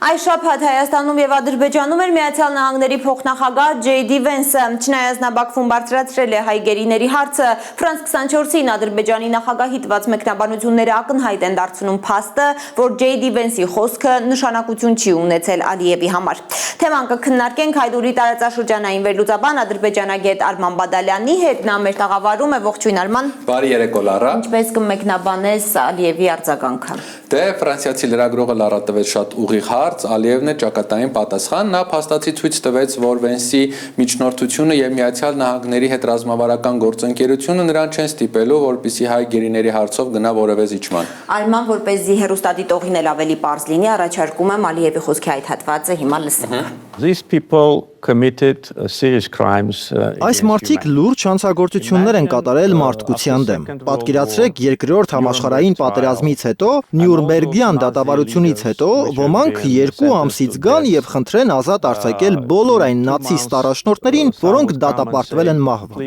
Այս շաբաթ Հայաստանում և Ադրբեջանում էր Միացյալ Նահանգների փոխնախագահ Ջեյդի Վենսը, չնայած նա Բաքվում բարձրացրել է հայ գերիների հարցը, Ֆրանս 24-ին Ադրբեջանի նախագահի տված մեկնաբանությունները ակնհայտ են դարձնում փաստը, որ Ջեյդի Վենսի խոսքը նշանակություն չի ունեցել Ալիևի համար։ Թեման կքննարկենք Հայդուրի տարածաշրջանային վերլուծաբան ադրբեջանագետ Արման Բադալյանի հետ, նա մեր տաղավարում է, ողջույն Արման։ Բարի երեկո Լարա։ Ինչպես կմեկնաբանես Ալիևի արձագանքը։ Դե ֆրանսիացի լրագրողը Լարա տվեց շատ ուղիղ հարց, Ալիևն է ճակատային պատասխան, նա փաստացի ցույց տվեց, որ Վենսի միջնորդությունը եւ Միացյալ Նահանգների հետ ռազմավարական գործընկերությունը նրան չեն ստիպելու, որպեսզի հայ գերիների հարցով գնա որևէ զիջման։ Արման, որպեսզի հերոստատիտողին էլ ավելի պարզ լինի, առաջարկում եմ Ալիևի խոսքի այդ հատվածը հիմա լսենք։ These people committed serious crimes. Այս մարդիկ լուրջ հանցագործություններ են կատարել մարդկության դեմ։ Պատկերացրեք երկրորդ համաշխարհային պատերազմից հետո, Նյուրնբերգյան դատավարությունից հետո, ոմանք 2 ամսից գան եւ խնդրեն ազատ արձակել բոլոր այն նացիստ առաջնորդներին, որոնք դատապարտվել են մահվան։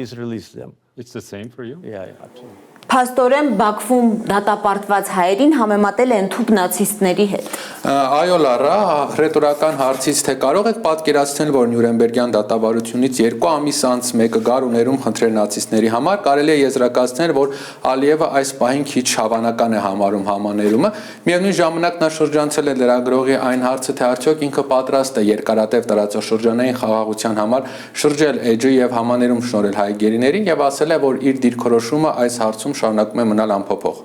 Փաստորեն Բաքվում դատապարտված հայերին համեմատել են թուփ նացիստների հետ։ Այո Լարա, ռետորական հարցից թե կարող եք պատկերացնել, որ Նյուրնբերգյան դատավարությունից 2 ամիս անց մեկը գար ու ներում խնդրեր նացիստների համար, կարելի է եզրակացնել, որ Ալիևը այս պահին քիչ հավանական է համարում համաներումը։ Միևնույն ժամանակ նա շրջանցել է լրագրողի այն հարցը, թե արդյոք ինքը պատրաստ է երկարատև տարածաշրջանային խաղաղության համար շրջել էջը եւ համաներում շնորհել հայ գերիներին եւ ասել է, որ իր դիրքորոշումը այս հարցում շարունակում է մնալ անփոփոխ։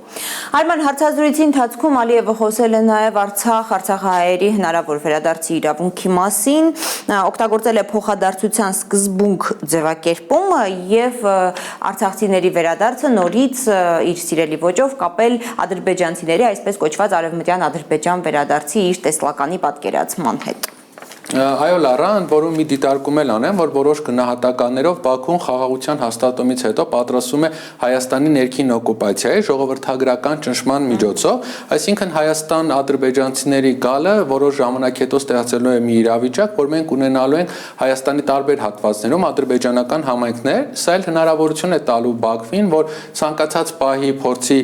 Արման, հարցազրույցի ընթացքում Ալիևը խոսել է նաև Արցախահայերի հնարավոր վերադարձի իրավունքի մասին, օգտագործել է փոխադարձության սկզբունք ձևակերպումը եւ արցախցիների վերադարձը նորից իր սիրելի ոճով կապել ադրբեջանցիների, այսպես կոչված արևմտյան Ադրբեջան վերադարձի իր տեսլականի պատկերացման հետ։ Այո Լարա, ընդ որում մի դիտարկում էլ անեմ, որ որոշ գնահատականներով Բաքուն խաղաղության հաստատումից հետո պատրաստում է Հայաստանի ներքին օկուպացիայի ժողովրդագրական ճնշման միջոցով, այսինքն Հայաստան ադրբեջանցիների գալը որոշ ժամանակ հետո ստեղծելու է մի իրավիճակ, որ մենք ունենալու ենք Հայաստանի տարբեր հատվածներում ադրբեջանական համայնքներ, սա էլ հնարավորություն է տալու Բաքվին, որ ցանկացած պահի փորձի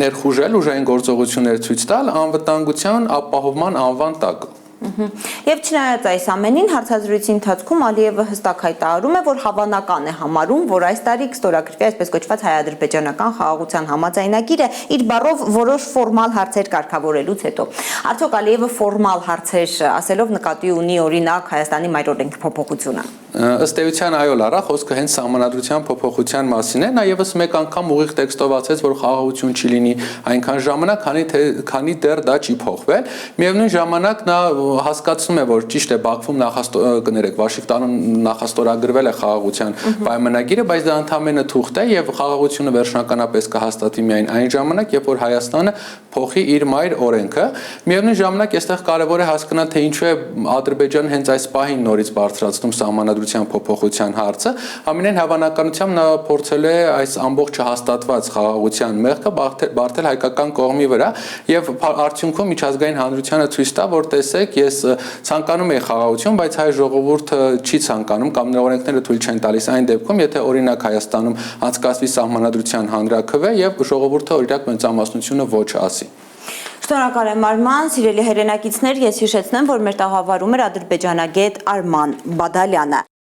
ներխուժել ուժային գործողություններ ցույց տալ անվտանգության ապահովման անվան տակ։ Եվ չնայած այս ամենին, հարցազրույցի ընթացքում Ալիևը հստակ հայտարարում է, որ հավանական է համարում, որ այս տարի կստորագրվի այսպես կոչված հայ-ադրբեջանական խաղաղության համաձայնագիրը իր բառով որոշ ֆորմալ հարցեր կարգավորելուց հետո։ Արդյոք Ալիևը ֆորմալ հարցեր ասելով նկատի ունի օրինակ Հայաստանի մայրօրենքի փոփոխությունը։ Ըստ էության այո Լարա, խոսքը հենց սահմանադրության փոփոխության մասին է, նա եւս մեկ անգամ ուղիղ տեքստով ասեց, որ խաղաղություն չի լինի այնքան ժամանակ, քանի դեռ դա չի փոխվել։ Միևնույն ժամանակ նա հասկացնում է, որ ճիշտ է Բաքվում Վաշինգտոնում նախաստորագրվել է խաղաղության պայմանագիրը, բայց դա ընդամենը թուղթ է եւ խաղաղությունը վերջնականապես կհաստատի միայն այն ժամանակ, երբ որ Հայաստանը փոխի իր մայր օրենքը։ Միևնույն ժամանակ այստեղ կարևոր է հասկանալ, թե ինչու է Ադրբեջանը հենց այս պահին նորից բարձրացնում սահմանադրության փոփոխության հարցը։ Ամենայն հավանականությամբ նա փորձել է այս ամբողջ հաստատված խաղաղության մեղքը բարթել հայկական կողմի վրա եւ արդյունքում միջազգային հանրությանը ցույց տա, որ տեսեք, ես ցանկանում եմ խաղաղություն, բայց հայ ժողովուրդը չի ցանկանում կամ նրա օրենքները թույլ չեն տալիս այն դեպքում, եթե օրինակ Հայաստանում անցկացվի սահմանադրության հանրաքվե եւ ժողովուրդը օրինակ մեծամասնությունը ոչ ասի։ Շնորհակալ եմ Արման, սիրելի հերենակիցներ, ես հիշեցնեմ, որ մեր տաղավարում էր ադրբեջանագետ Արման Բադալյանը։